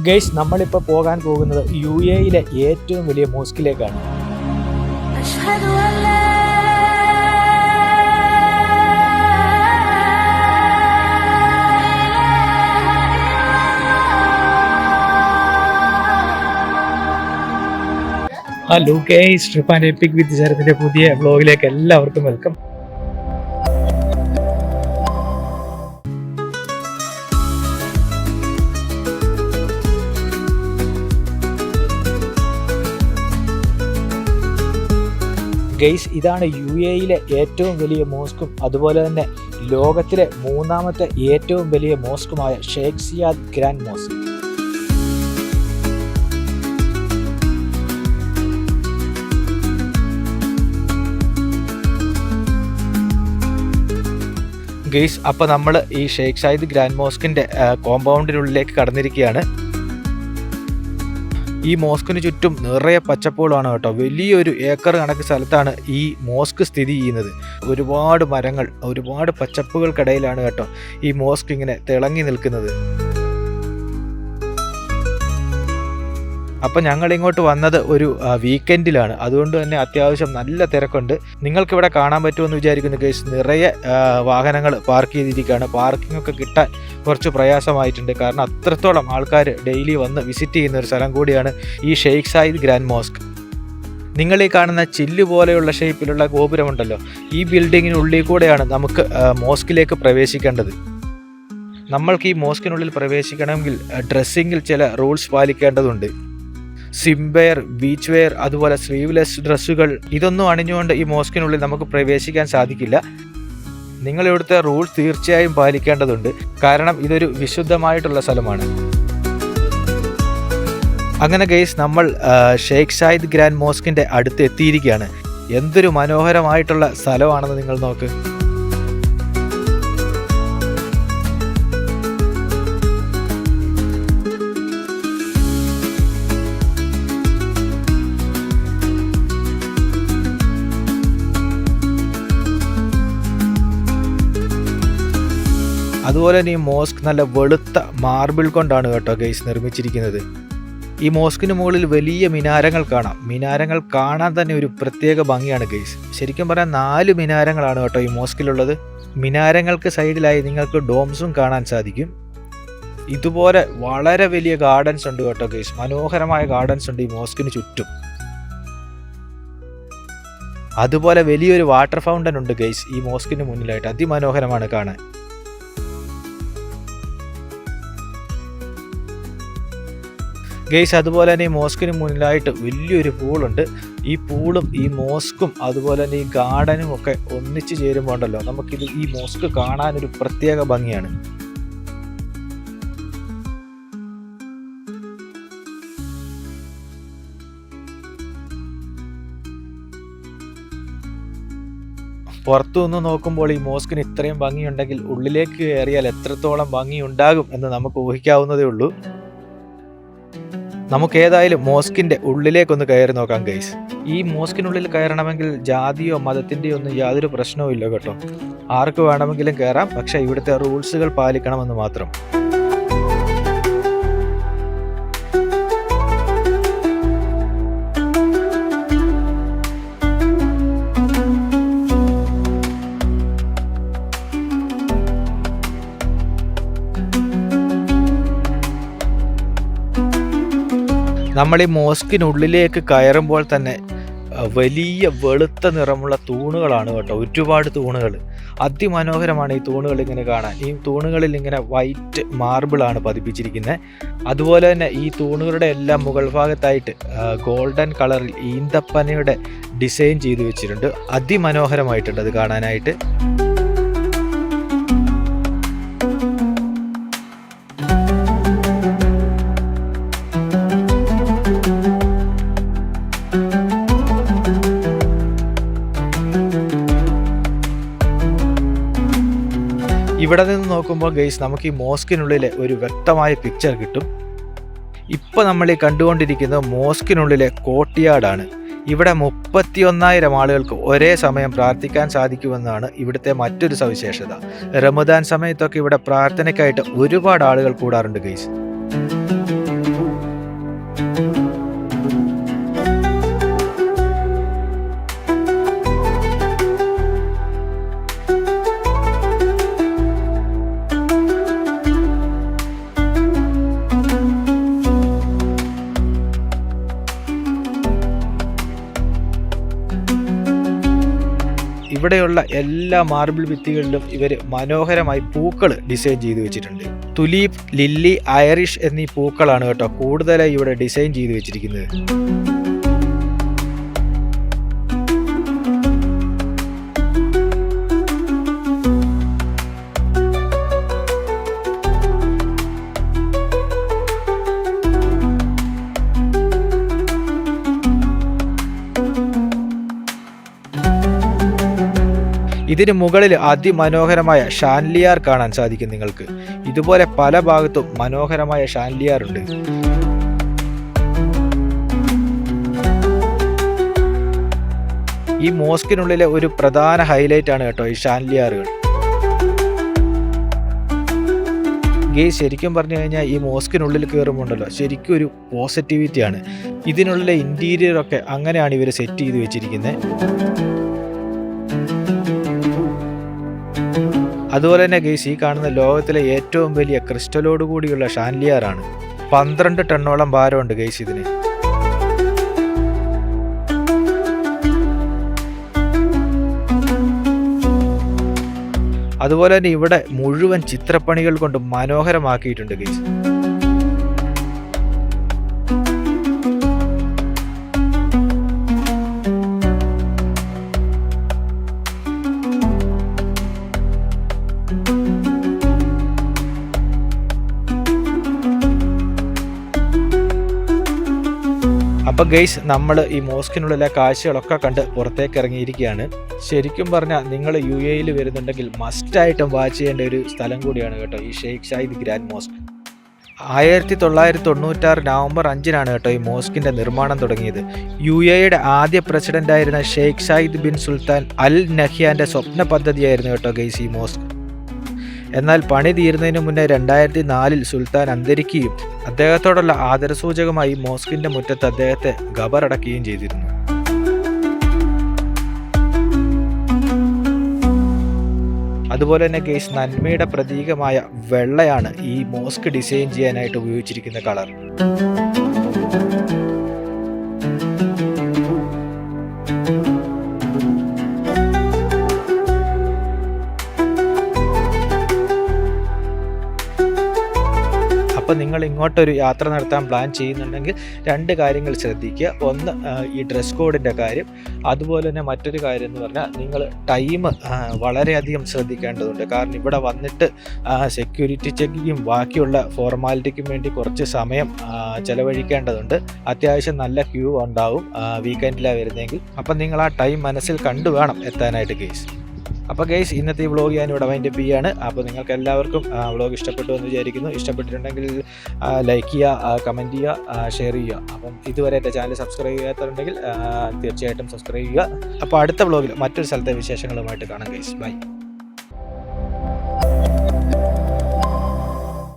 Guys, നമ്മളിപ്പോൾ പോകാൻ പോകുന്നത് UAE-യിലെ ഏറ്റവും വലിയ മോസ്കിലേക്കാണ്. Hello guys, trip and epic with ശരത്തിന്റെ പുതിയ വ്ലോഗിലേക്ക് എല്ലാവർക്കും വെൽക്കം. ഗൈസ്, ഇതാണ് UAE-യിലെ ഏറ്റവും വലിയ മോസ്കും അതുപോലെ തന്നെ ലോകത്തിലെ മൂന്നാമത്തെ ഏറ്റവും വലിയ മോസ്കുമായ Sheikh Zayed Grand Mosque. Guys, അപ്പോൾ നമ്മൾ ഈ ഷെയ്ഖ് സായിദ് ഗ്രാൻഡ് മോസ്കിൻ്റെ കോമ്പൗണ്ടിനുള്ളിലേക്ക് കടന്നിരിക്കുകയാണ്. ഈ മോസ്കിന് ചുറ്റും നിറയെ പച്ചപ്പുകളാണ് കേട്ടോ. വലിയൊരു ഏക്കർ കണക്ക് സ്ഥലത്താണ് ഈ മോസ്ക് സ്ഥിതി ചെയ്യുന്നത്. ഒരുപാട് മരങ്ങൾ, ഒരുപാട് പച്ചപ്പുകൾക്കിടയിലാണ് കേട്ടോ ഈ മോസ്ക് ഇങ്ങനെ തിളങ്ങി നിൽക്കുന്നത്. അപ്പം ഞങ്ങൾ ഇങ്ങോട്ട് വന്നത് ഒരു വീക്കെൻഡിലാണ്, അതുകൊണ്ട് തന്നെ അത്യാവശ്യം നല്ല തിരക്കുണ്ട്. നിങ്ങൾക്കിവിടെ കാണാൻ പറ്റുമെന്ന് വിചാരിക്കുന്നു ഗൈസ്. നിറയെ വാഹനങ്ങൾ പാർക്ക് ചെയ്തിരിക്കുകയാണ്. പാർക്കിംഗ് ഒക്കെ കിട്ടാൻ കുറച്ച് പ്രയാസമായിട്ടുണ്ട്, കാരണം അത്രത്തോളം ആൾക്കാർ ഡെയിലി വന്ന് വിസിറ്റ് ചെയ്യുന്ന ഒരു സ്ഥലം കൂടിയാണ് ഈ ഷെയ്ഖ് സായിദ് ഗ്രാൻഡ് മോസ്ക്. നിങ്ങൾ ഈ കാണുന്ന ചില്ല് പോലെയുള്ള ഷേപ്പിലുള്ള ഗോപുരമുണ്ടല്ലോ, ഈ ബിൽഡിങ്ങിനുള്ളിൽ കൂടെയാണ് നമുക്ക് മോസ്കിലേക്ക് പ്രവേശിക്കേണ്ടത്. നമ്മൾക്ക് ഈ മോസ്കിനുള്ളിൽ പ്രവേശിക്കണമെങ്കിൽ ഡ്രസ്സിങ്ങിൽ ചില റൂൾസ് പാലിക്കേണ്ടതുണ്ട്. സിംവെയർ, ബീച്ച് വെയർ, അതുപോലെ സ്ലീവ്ലെസ് ഡ്രസ്സുകൾ, ഇതൊന്നും അണിഞ്ഞുകൊണ്ട് ഈ മോസ്കിനുള്ളിൽ നമുക്ക് പ്രവേശിക്കാൻ സാധിക്കില്ല. നിങ്ങൾ ഇവിടുത്തെ റൂൾസ് തീർച്ചയായും പാലിക്കേണ്ടതുണ്ട്, കാരണം ഇതൊരു വിശുദ്ധമായിട്ടുള്ള സ്ഥലമാണ്. അങ്ങനെ ഗൈസ്, നമ്മൾ ഷെയ്ഖ് സായിദ് ഗ്രാൻഡ് മോസ്കിൻ്റെ അടുത്ത് എത്തിയിരിക്കുകയാണ്. എന്തൊരു മനോഹരമായിട്ടുള്ള സ്ഥലമാണെന്ന് നിങ്ങൾ നോക്ക്. അതുപോലെ തന്നെ ഈ മോസ്ക് നല്ല വെളുത്ത മാർബിൾ കൊണ്ടാണ് കേട്ടോ ഗൈസ് നിർമ്മിച്ചിരിക്കുന്നത്. ഈ മോസ്കിന് മുകളിൽ വലിയ മിനാരങ്ങൾ കാണാം. മിനാരങ്ങൾ കാണാൻ തന്നെ ഒരു പ്രത്യേക ഭംഗിയാണ് ഗൈസ്. ശരിക്കും പറഞ്ഞാൽ 4 മിനാരങ്ങളാണ് കേട്ടോ ഈ മോസ്കിലുള്ളത്. മിനാരങ്ങൾക്ക് സൈഡിലായി നിങ്ങൾക്ക് ഡോംസും കാണാൻ സാധിക്കും. ഇതുപോലെ വളരെ വലിയ ഗാർഡൻസ് ഉണ്ട് കേട്ടോ ഗൈസ്. മനോഹരമായ ഗാർഡൻസ് ഉണ്ട് ഈ മോസ്കിന് ചുറ്റും. അതുപോലെ വലിയൊരു വാട്ടർ ഫൗണ്ടൻ ഉണ്ട് ഗൈസ് ഈ മോസ്കിന് മുന്നിലായിട്ട്. അതിമനോഹരമാണ് കാണാൻ. ഗൈസ്, അതുപോലെ തന്നെ ഈ മോസ്കിന് മുന്നിലായിട്ട് വലിയൊരു പൂളുണ്ട്. ഈ പൂളും ഈ മോസ്കും അതുപോലെ തന്നെ ഈ ഗാർഡനും ഒക്കെ ഒന്നിച്ച് ചേരുമ്പോൾ ഉണ്ടല്ലോ, നമുക്കിത് ഈ മോസ്ക് കാണാനൊരു പ്രത്യേക ഭംഗിയാണ്. പുറത്തു നിന്ന് നോക്കുമ്പോൾ ഈ മോസ്കിന് ഇത്രയും ഭംഗിയുണ്ടെങ്കിൽ ഉള്ളിലേക്ക് കയറിയാൽ എത്രത്തോളം ഭംഗി ഉണ്ടാകും എന്ന് നമുക്ക് ഊഹിക്കാവുന്നതേ ഉള്ളൂ. നമുക്ക് ഏതായാലും മോസ്കിൻ്റെ ഉള്ളിലേക്കൊന്ന് കയറി നോക്കാം ഗൈസ്. ഈ മോസ്കിനുള്ളിൽ കയറണമെങ്കിൽ ജാതിയോ മതത്തിൻ്റെയോ ഒന്നും യാതൊരു പ്രശ്നവും ഇല്ല കേട്ടോ. ആർക്ക് വേണമെങ്കിലും കയറാം, പക്ഷേ ഇവിടുത്തെ റൂൾസുകൾ പാലിക്കണമെന്ന് മാത്രം. നമ്മൾ ഈ മോസ്കിനുള്ളിലേക്ക് കയറുമ്പോൾ തന്നെ വലിയ വെളുത്ത നിറമുള്ള തൂണുകളാണ് കേട്ടോ. ഒരുപാട് തൂണുകൾ, അതിമനോഹരമാണ് ഈ തൂണുകൾ ഇങ്ങനെ കാണാൻ. ഈ തൂണുകളിൽ ഇങ്ങനെ വൈറ്റ് മാർബിളാണ് പതിപ്പിച്ചിരിക്കുന്നത്. അതുപോലെ തന്നെ ഈ തൂണുകളുടെ എല്ലാം മുകൾ ഭാഗത്തായിട്ട് ഗോൾഡൻ കളറിൽ ഈന്തപ്പനയുടെ ഡിസൈൻ ചെയ്തു വെച്ചിട്ടുണ്ട്. അതിമനോഹരമായിട്ടുണ്ട് അത് കാണാനായിട്ട്. ഇവിടെ നിന്ന് നോക്കുമ്പോൾ ഗൈസ്, നമുക്ക് ഈ മോസ്കിനുള്ളിലെ ഒരു വ്യക്തമായ പിക്ചർ കിട്ടും. ഇപ്പോൾ നമ്മൾ ഈ കണ്ടുകൊണ്ടിരിക്കുന്നത് മോസ്കിനുള്ളിലെ കോർട്ട്യാർഡാണ്. ഇവിടെ 31,000 ആളുകൾക്ക് ഒരേ സമയം പ്രാർത്ഥിക്കാൻ സാധിക്കുമെന്നാണ് ഇവിടുത്തെ മറ്റൊരു സവിശേഷത. റമദാൻ സമയത്തൊക്കെ ഇവിടെ പ്രാർത്ഥനയ്ക്കായിട്ട് ഒരുപാട് ആളുകൾ കൂടാറുണ്ട് ഗൈസ്. ഇവിടെയുള്ള എല്ലാ മാർബിൾ ഭിത്തികളിലും ഇവർ മനോഹരമായി പൂക്കൾ ഡിസൈൻ ചെയ്തു വെച്ചിട്ടുണ്ട്. തുലീപ്, ലില്ലി, ഐറിഷ് എന്നീ പൂക്കളാണ് കേട്ടോ കൂടുതലായി ഇവിടെ ഡിസൈൻ ചെയ്തു വെച്ചിരിക്കുന്നത്. ഇതിന് മുകളിൽ അതിമനോഹരമായ ഷാൻലിയാർ കാണാൻ സാധിക്കും നിങ്ങൾക്ക്. ഇതുപോലെ പല ഭാഗത്തും മനോഹരമായ ഷാൻലിയാർ ഉണ്ട്. ഈ മോസ്കിനുള്ളിലെ ഒരു പ്രധാന ഹൈലൈറ്റ് ആണ് കേട്ടോ ഈ ഷാൻലിയാറുകൾ. ശരിക്കും പറഞ്ഞു കഴിഞ്ഞാൽ ഈ മോസ്കിനുള്ളിൽ കയറുമ്പോണ്ടല്ലോ ശരിക്കും ഒരു പോസിറ്റിവിറ്റിയാണ്. ഇതിനുള്ളിലെ ഇന്റീരിയർ ഒക്കെ അങ്ങനെയാണ് ഇവർ സെറ്റ് ചെയ്ത് വെച്ചിരിക്കുന്നത്. അതുപോലെ തന്നെ ഗൈസ് ഈ കാണുന്ന ലോകത്തിലെ ഏറ്റവും വലിയ ക്രിസ്റ്റലോട് കൂടിയുള്ള ഷാൻലിയാറാണ്. 12 ടണ്ണോളം ഭാരമുണ്ട് ഗൈസ് ഇതിന്. അതുപോലെ തന്നെ ഇവിടെ മുഴുവൻ ചിത്രപ്പണികൾ കൊണ്ട് മനോഹരമാക്കിയിട്ടുണ്ട് ഗൈസ്. അപ്പോൾ ഗൈസ് നമ്മൾ ഈ മോസ്കിനുള്ളിലെ കാഴ്ചകളൊക്കെ കണ്ട് പുറത്തേക്ക് ഇറങ്ങിയിരിക്കുകയാണ്. ശരിക്കും പറഞ്ഞാൽ നിങ്ങൾ UAE വരുന്നുണ്ടെങ്കിൽ മസ്റ്റായിട്ടും വാച്ച് ചെയ്യേണ്ട ഒരു സ്ഥലം കൂടിയാണ് കേട്ടോ ഈ Sheikh Zayed Grand Mosque. 1996 November 5-നാണ് കേട്ടോ ഈ മോസ്കിൻ്റെ നിർമ്മാണം തുടങ്ങിയത്. UAEയുടെ ആദ്യ പ്രസിഡൻ്റായിരുന്ന Sheikh Zayed bin Sultan Al നഹ്യാൻ്റെ സ്വപ്ന പദ്ധതിയായിരുന്നു കേട്ടോ ഗൈസ് ഈ മോസ്ക്. എന്നാൽ പണി തീരുന്നതിന് മുന്നേ 2004 സുൽത്താൻ അന്തരിക്കുകയും അദ്ദേഹത്തോടുള്ള ആദരസൂചകമായി മോസ്കിന്റെ മുറ്റത്ത് അദ്ദേഹത്തെ ഖബറടക്കുകയും ചെയ്തിരുന്നു. അതുപോലെ തന്നെ ഗൈസ് നന്മയുടെ പ്രതീകമായ വെള്ളയാണ് ഈ മോസ്ക് ഡിസൈൻ ചെയ്യാനായിട്ട് ഉപയോഗിച്ചിരിക്കുന്ന കളർ. അപ്പോൾ നിങ്ങൾ ഇങ്ങോട്ടൊരു യാത്ര നടത്താൻ പ്ലാൻ ചെയ്യുന്നുണ്ടെങ്കിൽ 2 കാര്യങ്ങൾ ശ്രദ്ധിക്കുക. ഒന്ന് ഈ ഡ്രസ് കോഡിൻ്റെ കാര്യം. അതുപോലെ തന്നെ മറ്റൊരു കാര്യം എന്ന് പറഞ്ഞാൽ നിങ്ങൾ ടൈം വളരെയധികം ശ്രദ്ധിക്കേണ്ടതുണ്ട്. കാരണം ഇവിടെ വന്നിട്ട് സെക്യൂരിറ്റി ചെക്കിങ്ങും ബാക്കിയുള്ള ഫോർമാലിറ്റിക്കും വേണ്ടി കുറച്ച് സമയം ചിലവഴിക്കേണ്ടതുണ്ട്. അത്യാവശ്യം നല്ല ക്യൂ ഉണ്ടാവും വീക്കെൻഡിലാണ് വരുന്നതെങ്കിൽ. അപ്പം നിങ്ങൾ ആ ടൈം മനസ്സിൽ കണ്ടു വേണം എത്താനായിട്ട് ഗൈസ്. അപ്പോൾ ഗൈസ് ഇന്നത്തെ ഈ വ്ളോഗ് ഞാനിവിടെ വൈൻഡപ്പ് ചെയ്യുകയാണ്. അപ്പോൾ നിങ്ങൾക്ക് എല്ലാവർക്കും വ്ളോഗ് ഇഷ്ടപ്പെട്ടു എന്ന് വിചാരിക്കുന്നു. ഇഷ്ടപ്പെട്ടിട്ടുണ്ടെങ്കിൽ ലൈക്ക് ചെയ്യുക, കമൻറ്റ് ചെയ്യുക, ഷെയർ ചെയ്യുക. അപ്പം ഇതുവരെ എൻ്റെ ചാനൽ സബ്സ്ക്രൈബ് ചെയ്യാത്തവരുണ്ടെങ്കിൽ തീർച്ചയായിട്ടും സബ്സ്ക്രൈബ് ചെയ്യുക. അപ്പോൾ അടുത്ത വ്ളോഗിൽ മറ്റൊരു സ്ഥലത്തെ വിശേഷങ്ങളുമായിട്ട് കാണാം ഗൈസ്. ബൈ.